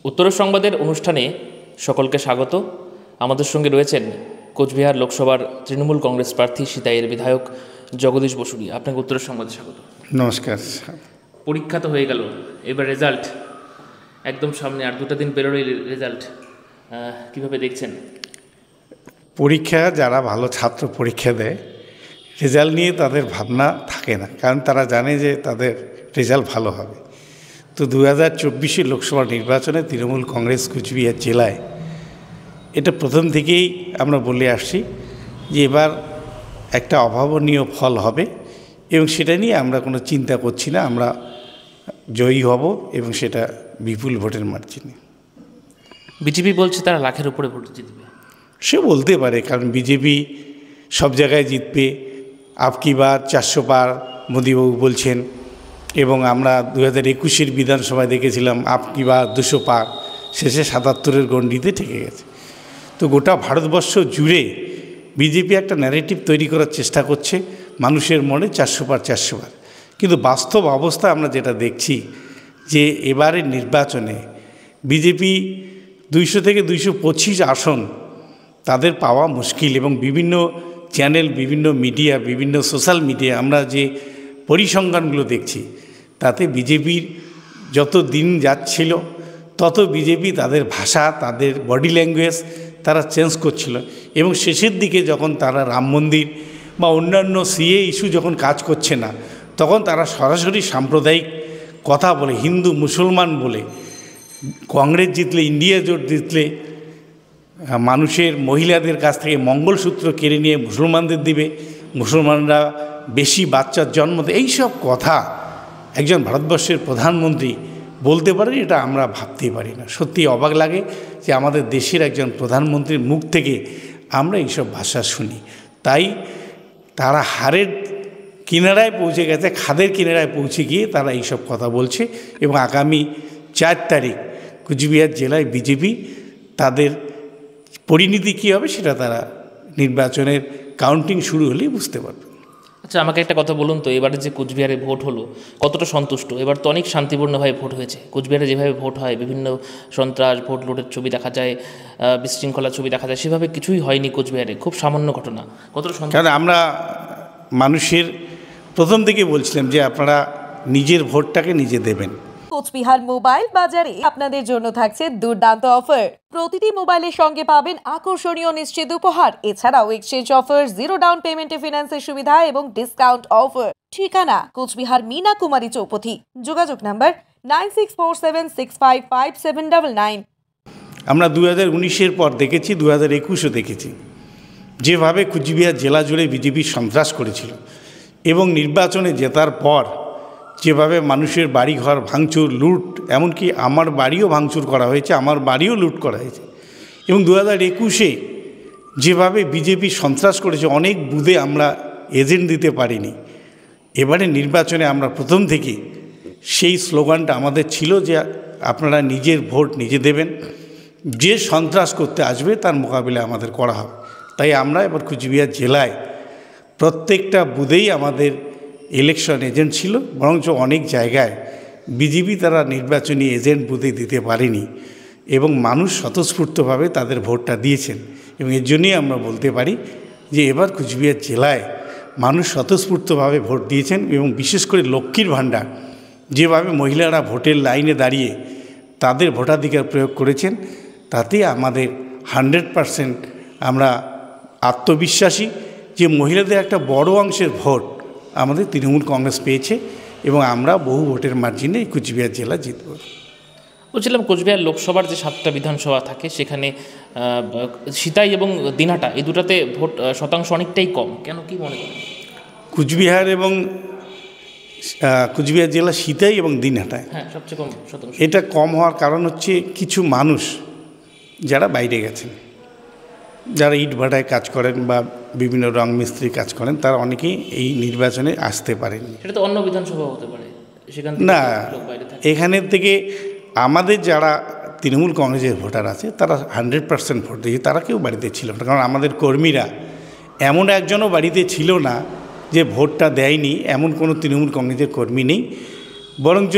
উত্তরের সংবাদের অনুষ্ঠানে সকলকে স্বাগত। আমাদের সঙ্গে রয়েছেন কোচবিহার লোকসভার তৃণমূল কংগ্রেস প্রার্থী সিতাইয়ের বিধায়ক জগদীশ বসুরিয়া। আপনাকে উত্তরের সংবাদে স্বাগত। নমস্কার। পরীক্ষা তো হয়ে গেল, এবার রেজাল্ট একদম সামনে, আর 2 দিন বেরোলেই রেজাল্ট। কীভাবে দেখছেন? পরীক্ষা যারা ভালো ছাত্র পরীক্ষা দেয়, রেজাল্ট নিয়ে তাদের ভাবনা থাকে না, কারণ তারা জানে যে তাদের রেজাল্ট ভালো হবে। তো 2024 লোকসভা নির্বাচনে তৃণমূল কংগ্রেস কোচবিহার জেলায় এটা প্রথম থেকেই আমরা বলে আসছি যে এবার একটা অভাবনীয় ফল হবে, এবং সেটা নিয়ে আমরা কোনো চিন্তা করছি না। আমরা জয়ী হব, এবং সেটা বিপুল ভোটের মার্জিনে। বিজেপি বলছে তারা লাখের উপরে ভোট জিতবে। সে বলতে পারে, কারণ বিজেপি সব জায়গায় জিতবে। আপকি বার 400 পার মোদিবাবু বলছেন, এবং আমরা 2021 বিধানসভায় দেখেছিলাম আপকি বার 200 পার, শেষে 77-এর গণ্ডিতে ঠেকে গেছে। তো গোটা ভারতবর্ষ জুড়ে বিজেপি একটা ন্যারেটিভ তৈরি করার চেষ্টা করছে মানুষের মনে 400 পার 400 পার। কিন্তু বাস্তব অবস্থা আমরা যেটা দেখছি যে এবারের নির্বাচনে বিজেপি 200 থেকে 225 আসন তাদের পাওয়া মুশকিল, এবং বিভিন্ন চ্যানেল, বিভিন্ন মিডিয়া, বিভিন্ন সোশ্যাল মিডিয়া আমরা যে পরিসংখ্যানগুলো দেখছি, তাতে বিজেপির যত দিন যাচ্ছিল তত বিজেপি তাদের ভাষা, তাদের বডি ল্যাঙ্গুয়েজ তারা চেঞ্জ করছিল, এবং শেষের দিকে যখন তারা রাম মন্দির বা অন্যান্য সিএ ইস্যু যখন কাজ করছে না, তখন তারা সরাসরি সাম্প্রদায়িক কথা বলে, হিন্দু মুসলমান বলে। কংগ্রেস জিতলে, ইন্ডিয়া জোট জিতলে মানুষের, মহিলাদের কাছ থেকে মঙ্গলসূত্র কেড়ে নিয়ে মুসলমানদের দিবে, মুসলমানরা বেশি বাচ্চার জন্ম দেয়। এইসব কথা একজন ভারতবর্ষের প্রধানমন্ত্রী বলতে পারেন, এটা আমরা ভাবতেই পারি না। সত্যি অবাক লাগে যে আমাদের দেশের একজন প্রধানমন্ত্রীর মুখ থেকে আমরা এইসব ভাষা শুনি। তাই তারা হারের কিনারায় পৌঁছে গেছে, খাদের কিনারায় পৌঁছে গিয়ে তারা এইসব কথা বলছে। এবং আগামী 4 তারিখ কোচবিহার জেলায় বিজেপি তাদের পরিণতি কী হবে সেটা তারা নির্বাচনের কাউন্টিং শুরু হলেই বুঝতে পারবে। আচ্ছা, আমাকে একটা কথা বলুন তো, এবারে যে কোচবিহারে ভোট হলো কতটা সন্তুষ্ট? এবার তো অনেক শান্তিপূর্ণভাবে ভোট হয়েছে। কোচবিহারে যেভাবে ভোট হয়, বিভিন্ন সন্ত্রাস, ভোট লুটের ছবি দেখা যায়, বিশৃঙ্খলার ছবি দেখা যায়, সেভাবে কিছুই হয়নি কোচবিহারে। খুব সামান্য ঘটনা। কতটা সন্তুষ্ট? কারণ আমরা মানুষের প্রথম থেকে বলছিলাম যে আপনারা নিজের ভোটটাকে নিজে দেবেন। কোচবিহার মোবাইল বাজারে আপনাদের জন্য থাকছে দুর্দান্ত অফার। প্রতিটি মোবাইলের সঙ্গে পাবেন আকর্ষণীয় নিশ্চিত উপহার, এছাড়াও এক্সচেঞ্জ অফার, 0 ডাউন পেমেন্টে ফিন্যান্সের সুবিধা এবং ডিসকাউন্ট অফার। ঠিকানা কোচবিহার মীনা কুমারী চৌপথি। যোগাযোগ নাম্বার 9647655799। আমরা 2019-এর পর দেখেছি, 2021-ও দেখেছি যেভাবে কোচবিহার জেলা জুড়ে বিজেপি সন্ত্রাস করেছিল, এবং নির্বাচনে জেতার পর যেভাবে মানুষের বাড়িঘর ভাঙচুর, লুট, এমনকি আমার বাড়িও ভাঙচুর করা হয়েছে, আমার বাড়িও লুট করা হয়েছে। এবং 2021-এ যেভাবে বিজেপি সন্ত্রাস করেছে, অনেক বুথে আমরা এজেন্ট দিতে পারিনি। এবারে নির্বাচনে আমরা প্রথম থেকে সেই স্লোগানটা আমাদের ছিল যে আপনারা নিজের ভোট নিজে দেবেন, যে সন্ত্রাস করতে আসবে তার মোকাবিলা আমাদের করা হবে। তাই আমরা এবার কোচবিহার জেলায় প্রত্যেকটা বুথেই আমাদের ইলেকশন এজেন্ট ছিল, বরঞ্চ অনেক জায়গায় বিজেপি তারা নির্বাচনী এজেন্ট বুথে দিতে পারেনি, এবং মানুষ স্বতঃস্ফূর্তভাবে তাদের ভোটটা দিয়েছেন। এবং এর জন্যই আমরা বলতে পারি যে এবার কোচবিহার জেলায় মানুষ স্বতঃস্ফূর্তভাবে ভোট দিয়েছেন, এবং বিশেষ করে লক্ষ্মীর ভাণ্ডার যেভাবে মহিলারা ভোটের লাইনে দাঁড়িয়ে তাদের ভোটাধিকার প্রয়োগ করেছেন, তাতে আমাদের 100% আমরা আত্মবিশ্বাসী যে মহিলাদের একটা বড় অংশের ভোট আমাদের তৃণমূল কংগ্রেস পেয়েছে, এবং আমরা বহু ভোটের মার্জিনে কোচবিহার জেলা জিতব। বলছিলাম, কোচবিহার লোকসভার যে 7টা বিধানসভা থাকে, সেখানে সিতাই এবং দিনহাটা, এই দুটাতে ভোট শতাংশ অনেকটাই কম। কেন, কি মনে করেন? কোচবিহার এবং কোচবিহার জেলা সিতাই এবং দিনহাটায় সবচেয়ে কম শতাংশ। এটা কম হওয়ার কারণ হচ্ছে কিছু মানুষ যারা বাইরে গেছেন, যারা ইট ভাটায় কাজ করেন বা বিভিন্ন রং মিস্ত্রি কাজ করেন, তারা অনেকেই এই নির্বাচনে আসতে পারেনি। সেটা তো অন্য বিধানসভা হতে পারে, সেখান না, এখানের থেকে আমাদের যারা তৃণমূল কংগ্রেসের ভোটার আছে তারা 100% ভোট দিয়েছে। তারা কেউ বাড়িতে ছিল না, কারণ আমাদের কর্মীরা এমন একজনও বাড়িতে ছিল না যে ভোটটা দেয়নি, এমন কোনো তৃণমূল কংগ্রেসের কর্মী নেই। বরঞ্চ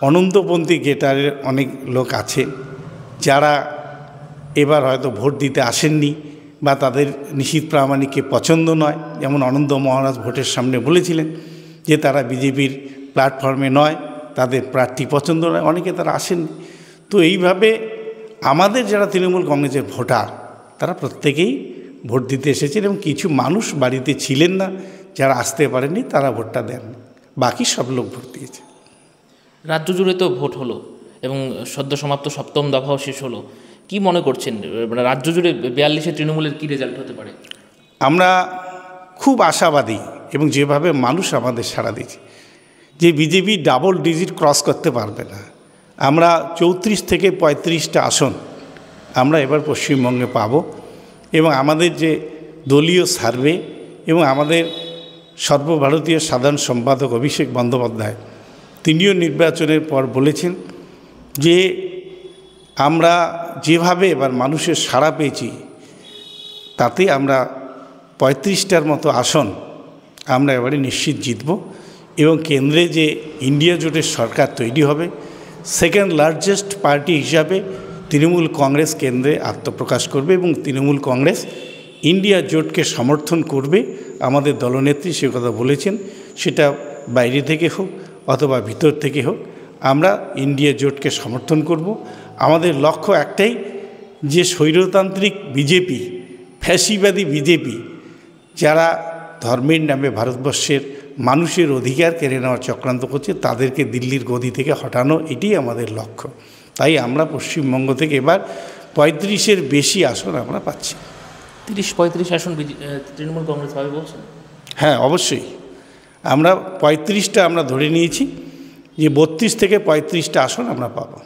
অনন্তপন্থী গেটারের অনেক লোক আছে যারা এবার হয়তো ভোট দিতে আসেননি বা তাদের নিশীথ প্রামাণিককে পছন্দ নয়। যেমন অনন্ত মহারাজ ভোটের সামনে বলেছিলেন যে তারা বিজেপির প্ল্যাটফর্মে নয়, তাদের প্রার্থী পছন্দ নয়, অনেকে তারা আসেননি। তো এইভাবে আমাদের যারা তৃণমূল কংগ্রেসের ভোটার তারা প্রত্যেকেই ভোট দিতে এসেছেন এবং কিছু মানুষ বাড়িতে ছিলেন না, যারা আসতে পারেননি তারা ভোটটা দেন, বাকি সব লোক ভোট দিয়েছে। রাজ্য জুড়ে তো ভোট হলো এবং সদ্য সমাপ্ত সপ্তম দফাও শেষ হলো, কি মনে করছেন রাজ্য জুড়ে 42-এ তৃণমূলের কী রেজাল্ট হতে পারে? আমরা খুব আশাবাদী এবং যেভাবে মানুষ আমাদের সাড়া দিয়েছে যে বিজেপি ডাবল ডিজিট ক্রস করতে পারবে না। আমরা 34 থেকে 35টা আসন আমরা এবার পশ্চিমবঙ্গে পাব এবং আমাদের যে দলীয় সার্ভে এবং আমাদের সর্বভারতীয় সাধারণ সম্পাদক অভিষেক বন্দ্যোপাধ্যায় তিনিও নির্বাচনের পর বলেছেন যে আমরা যেভাবে এবার মানুষের সাড়া পেয়েছি তাতে আমরা 35টার মতো আসন আমরা এবারে নিশ্চিত জিতব এবং কেন্দ্রে যে ইন্ডিয়া জোটের সরকার তৈরি হবে, সেকেন্ড লার্জেস্ট পার্টি হিসাবে তৃণমূল কংগ্রেস কেন্দ্রে আত্মপ্রকাশ করবে এবং তৃণমূল কংগ্রেস ইন্ডিয়া জোটকে সমর্থন করবে। আমাদের দলনেত্রী সে কথা বলেছেন, সেটা বাইরে থেকে হোক অথবা ভিতর থেকে হোক, আমরা ইন্ডিয়া জোটকে সমর্থন করব। আমাদের লক্ষ্য একটাই যে স্বৈরতান্ত্রিক বিজেপি, ফ্যাসিবাদী বিজেপি যারা ধর্মের নামে ভারতবর্ষের মানুষের অধিকার কেড়ে নেওয়ার চক্রান্ত করছে তাদেরকে দিল্লির গদি থেকে হটানো, এটি আমাদের লক্ষ্য। তাই আমরা পশ্চিমবঙ্গ থেকে এবার 35-এর বেশি আসন আমরা পাচ্ছি। 30-35 আসন তৃণমূল কংগ্রেস পাবে বলছেন? হ্যাঁ, অবশ্যই। আমরা 35টা আমরা ধরে নিয়েছি যে 32 থেকে 35টা আসন আমরা পাবো।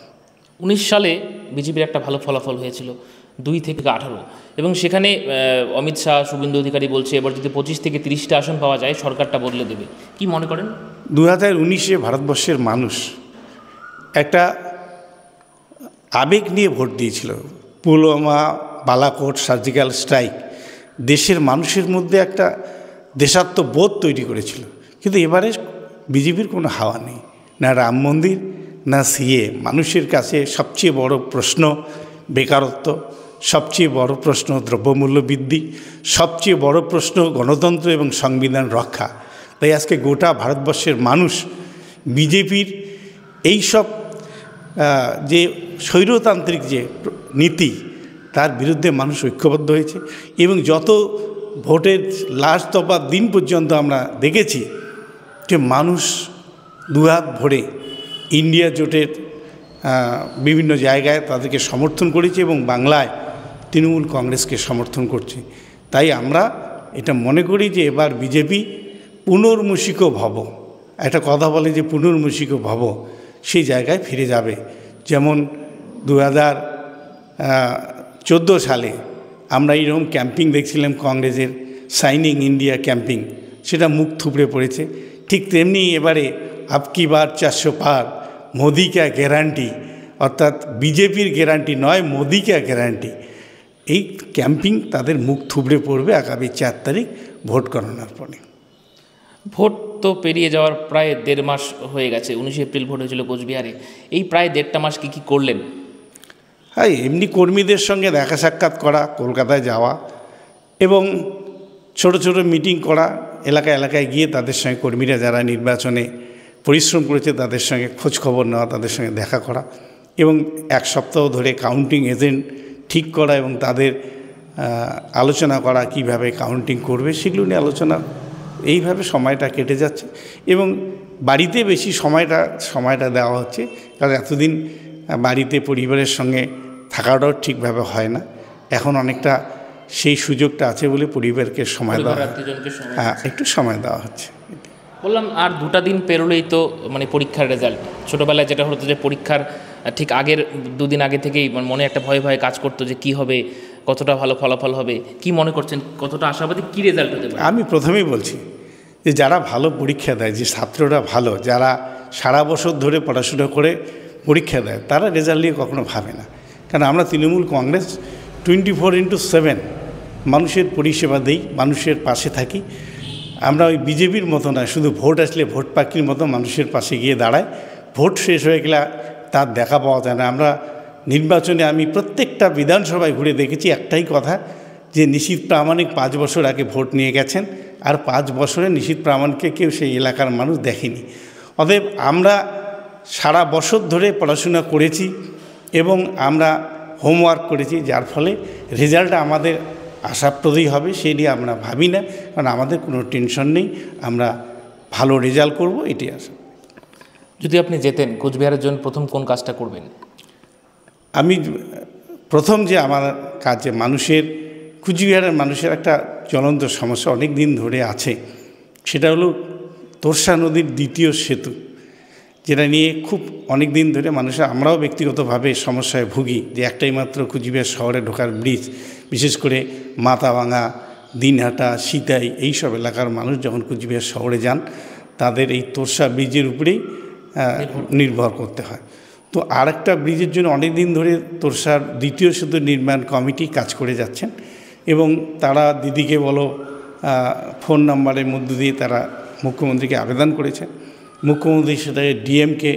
19 সালে বিজেপির একটা ভালো ফলাফল হয়েছিল 2 থেকে 18 এবং সেখানে অমিত শাহ, শুভেন্দু অধিকারী বলছে এবার যদি 25 থেকে 30টা আসন পাওয়া যায় সরকারটা বদলে দেবে। কি মনে করেন? 2019-এ ভারতবর্ষের মানুষ একটা আবেগ নিয়ে ভোট দিয়েছিল। পুলওয়ামা, বালাকোট, সার্জিক্যাল স্ট্রাইক দেশের মানুষের মধ্যে একটা দেশাত্মবোধ তৈরি করেছিল। কিন্তু এবারে বিজেপির কোনো হাওয়া নেই, না রাম মন্দির না সিএ। মানুষের কাছে সবচেয়ে বড় প্রশ্ন বেকারত্ব, সবচেয়ে বড় প্রশ্ন দ্রব্যমূল্য বৃদ্ধি, সবচেয়ে বড় প্রশ্ন গণতন্ত্র এবং সংবিধান রক্ষা। তাই আজকে গোটা ভারতবর্ষের মানুষ বিজেপির এই সব যে স্বৈরতান্ত্রিক যে নীতি তার বিরুদ্ধে মানুষ ঐক্যবদ্ধ হয়েছে এবং যত ভোটের লাস্ট দফার দিন পর্যন্ত আমরা দেখেছি যে মানুষ দুহাত ভরে ইন্ডিয়া জোটের বিভিন্ন জায়গায় তাদেরকে সমর্থন করেছে এবং বাংলায় তৃণমূল কংগ্রেসকে সমর্থন করছে। তাই আমরা এটা মনে করি যে এবার বিজেপি পুনর্মূষিক ভব, একটা কথা বলে যে পুনর্মূষিক ভব, সেই জায়গায় ফিরে যাবে। যেমন 2014 সালে আমরা এইরকম ক্যাম্পিং দেখছিলাম কংগ্রেসের, শাইনিং ইন্ডিয়া ক্যাম্পিং, সেটা মুখ থুবড়ে পড়েছে। ঠিক তেমনি এবারে আপকি বার 400 পার, মোদি কা গ্যারান্টি, অর্থাৎ বিজেপির গ্যারান্টি নয়, মোদি কা গ্যারান্টি, এই ক্যাম্পিং তাদের মুখ থুবড়ে পড়বে আগামী 4 তারিখ ভোট গণনার পরে। ভোট তো পেরিয়ে যাওয়ার প্রায় 1.5 মাস হয়ে গেছে। 19 এপ্রিল ভোট হয়েছিল কোচবিহারে। এই প্রায় 1.5 মাস কী করলেন? হ্যাঁ, এমনি কর্মীদের সঙ্গে দেখা সাক্ষাৎ করা, কলকাতায় যাওয়া এবং ছোট ছোট মিটিং করা, এলাকায় এলাকায় গিয়ে তাদের সঙ্গে কর্মীরা যারা নির্বাচনে পরিশ্রম করেছে তাদের সঙ্গে খোঁজ খবর নেওয়া, তাদের সঙ্গে দেখা করা এবং 1 সপ্তাহ ধরে কাউন্টিং এজেন্ট ঠিক করা এবং তাদের আলোচনা করা কিভাবে কাউন্টিং করবে সেগুলো নিয়ে আলোচনা। এইভাবে সময়টা কেটে যাচ্ছে এবং বাড়িতে বেশি সময়টা দেওয়া হচ্ছে, কারণ এতদিন বাড়িতে পরিবারের সঙ্গে থাকাটাও ঠিকভাবে হয় না। এখন অনেকটা সেই সুযোগটা আছে বলে পরিবারকে সময় দেওয়া, হ্যাঁ, একটু সময় দেওয়া হচ্ছে। বললাম আর 2টা দিন পেরোলেই তো মানে পরীক্ষার রেজাল্ট। ছোটোবেলায় যেটা হতো যে পরীক্ষার ঠিক আগের 2 দিন আগে থেকেই মনে একটা ভয় ভয় কাজ করতো যে কি হবে, কতটা ভালো ফলাফল হবে। কি মনে করছেন, কতটা আশাবাদী, কী রেজাল্ট হতে পারে? আমি প্রথমেই বলছি যে যারা ভালো পরীক্ষা দেয়, যে ছাত্ররা ভালো, যারা সারা বছর ধরে পড়াশোনা করে পরীক্ষা দেয়, তারা রেজাল্ট নিয়ে কখনো ভাবে না। কারণ আমরা তৃণমূল কংগ্রেস 24/7 মানুষের পরিষেবা দেই, মানুষের পাশে থাকি। আমরা ওই বিজেপির মতো না শুধু ভোট আসলে ভোট পাখির মতো মানুষের পাশে গিয়ে দাঁড়ায়, ভোট শেষ হয়ে গেলে তার দেখা পাওয়া যায় না। আমরা নির্বাচনে আমি প্রত্যেকটা বিধানসভায় ঘুরে দেখেছি একটাই কথা, যে নিশীথ প্রামাণিক 5 বছর আগে ভোট নিয়ে গেছেন, আর 5 বছরে নিশীথ প্রামাণিককে কেউ সেই এলাকার মানুষ দেখেনি। অতএব আমরা সারা বছর ধরে পড়াশোনা করেছি এবং আমরা হোমওয়ার্ক করেছি, যার ফলে রেজাল্ট আমাদের আশাপ্রদই হবে সেই নিয়ে আমরা ভাবি না, কারণ আমাদের কোনো টেনশন নেই, আমরা ভালো রেজাল্ট করব এটাই আশা। যদি আপনি যেতেন কোচবিহারের জন্য প্রথম কোন কাজটা করবেন? আমি প্রথম যে আমার কাজে কুচবিহারের মানুষের একটা জ্বলন্ত সমস্যা অনেক দিন ধরে আছে, সেটা হলো তোরসা নদীর দ্বিতীয় সেতু, যেটা নিয়ে খুব অনেক দিন ধরে আমরাও ব্যক্তিগতভাবে সমস্যায় ভুগি, যে একটাই মাত্র কুচবিহার শহরে ঢোকার ব্রিজ, বিশেষ করে মাথাভাঙা, দিনহাটা, সিতাই এইসব এলাকার মানুষ যখন কুচবিহার শহরে যান তাদের এই তোরসা ব্রিজের উপরেই নির্ভর করতে হয়। তো আরেকটা ব্রিজের জন্য অনেক দিন ধরে তোরসার দ্বিতীয় সেতু নির্মাণ কমিটি কাজ করে যাচ্ছেন, এবং তারা দিদিকে বলো ফোন নাম্বারের মধ্য দিয়ে তারা মুখ্যমন্ত্রীকে আবেদন করেছেন। মুখ্যমন্ত্রী সেটাকে ডিএমকে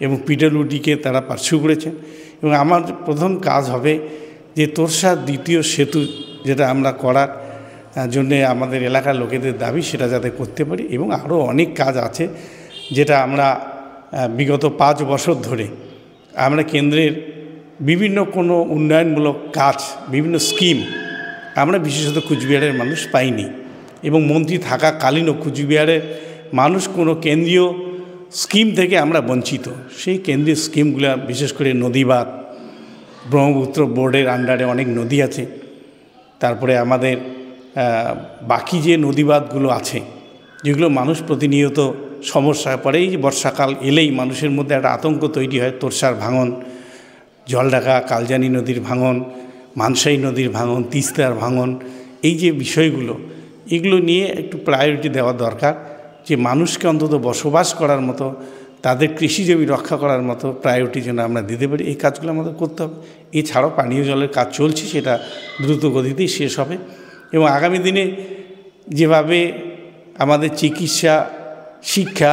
এবং পিডব্লিউডিকে তারা পার্সু করেছেন, এবং আমার প্রথম কাজ হবে যে তোরসার দ্বিতীয় সেতু যেটা আমরা করার জন্যে আমাদের এলাকার লোকেদের দাবি সেটা যাতে করতে পারি, এবং আরও অনেক কাজ আছে যেটা আমরা বিগত 5 বছর ধরে আমরা কেন্দ্রের বিভিন্ন কোনো উন্নয়নমূলক কাজ, বিভিন্ন স্কিম আমরা বিশেষত কুচবিহারের মানুষ পাইনি, এবং মন্ত্রী থাকাকালীনও কুচবিহারের মানুষ কোনো কেন্দ্রীয় স্কিম থেকে আমরা বঞ্চিত। সেই কেন্দ্রীয় স্কিমগুলো বিশেষ করে নদীবাঁধ, ব্রহ্মপুত্র বোর্ডের আন্ডারে অনেক নদী আছে, তারপরে আমাদের বাকি যে নদীবাঁধগুলো আছে যেগুলো মানুষ প্রতিনিয়ত সমস্যায় পড়ে। এই যে বর্ষাকাল এলেই মানুষের মধ্যে একটা আতঙ্ক তৈরি হয়, তোরসার ভাঙন, জলঢাকা কালজানি নদীর ভাঙন, মানসাই নদীর ভাঙন, তিস্তার ভাঙন, এই যে বিষয়গুলো এগুলো নিয়ে একটু প্রায়োরিটি দেওয়া দরকার, যে মানুষকে অন্তত বসবাস করার মতো, তাদের কৃষিজমি রক্ষা করার মতো প্রায়োরিটি যেন আমরা দিতে পারি। এই কাজগুলো আমাদের করতে হবে। এছাড়াও পানীয় জলের কাজ চলছে, সেটা দ্রুত গতিতেই শেষ হবে, এবং আগামী দিনে যেভাবে আমাদের চিকিৎসা, শিক্ষা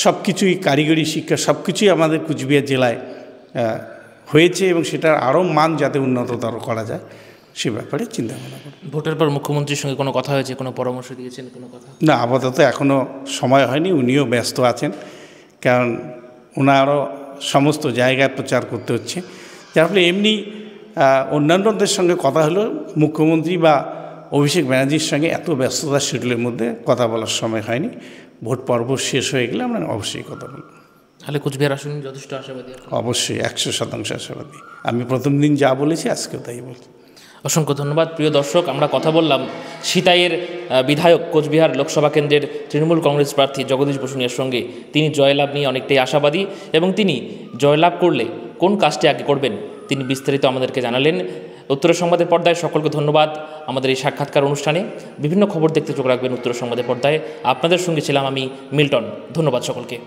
সব কিছুই, কারিগরি শিক্ষা সব কিছুই আমাদের কুচবিহার জেলায় হয়েছে, এবং সেটার আরও মান যাতে উন্নততর করা যায় সে ব্যাপারে চিন্তা ভাবনা করি। ভোটের পর মুখ্যমন্ত্রীর সঙ্গে কোনো কথা হয়েছে, কোনো পরামর্শ দিয়েছেন, কোনো কথা? না, আপাতত এখনও সময় হয়নি, উনিও ব্যস্ত আছেন, কারণ ওনারও সমস্ত জায়গায় প্রচার করতে হচ্ছে, যার ফলে এমনি অন্যান্যদের সঙ্গে কথা হলো, মুখ্যমন্ত্রী বা অভিষেক ব্যানার্জির সঙ্গে এত ব্যস্ততার শিডিউলের মধ্যে কথা বলার সময় হয়নি। ভোট পর্ব শেষ হয়ে গেলে আমরা অবশ্যই কথা বলব। তাহলে কুচবিহার আসন যথেষ্ট আশাবাদী? অবশ্যই 100% আশাবাদী। আমি প্রথম দিন যা বলেছি আজকেও তাই বলছি। অসংখ্য ধন্যবাদ। প্রিয় দর্শক, আমরা কথা বললাম সিতাইয়ের বিধায়ক, কোচবিহার লোকসভা কেন্দ্রের তৃণমূল কংগ্রেস প্রার্থী জগদীশ বসুনিয়ার সঙ্গে। তিনি জয়লাভ নিয়ে অনেকটাই আশাবাদী, এবং তিনি জয়লাভ করলে কোন কাজটি আগে করবেন তিনি বিস্তারিত আমাদেরকে জানালেন। উত্তরের সংবাদের পর্দায় সকলকে ধন্যবাদ আমাদের এই সাক্ষাৎকার অনুষ্ঠানে। বিভিন্ন খবর দেখতে চোখ রাখবেন উত্তরের সংবাদের পর্দায়। আপনাদের সঙ্গে ছিলাম আমি মিল্টন। ধন্যবাদ সকলকে।